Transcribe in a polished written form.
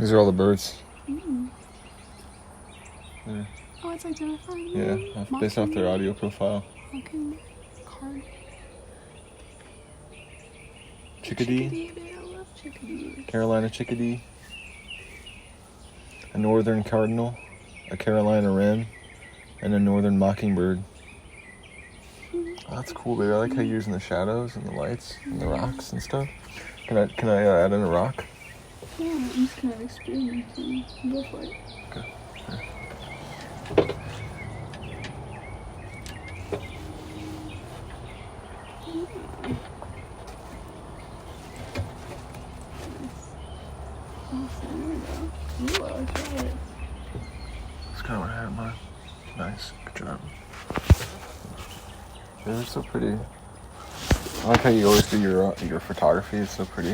These are all the birds. Mm. Yeah. Oh, it's identifying Yeah, based off their audio profile. Mockingbird. Chickadee. Chickadee, I love chickadees. Carolina Chickadee. A Northern Cardinal. A Carolina Wren. And a Northern Mockingbird. Oh, that's cool, baby. I like how you're using the shadows and the lights and the rocks and stuff. Can I add in a rock? Yeah, I'm just kind of experimenting. Go for it. Okay. Ooh, I tried it. That's kind of what I had in mind. Nice. Good job. Yeah, they're so pretty. I like how you always do your photography. It's so pretty.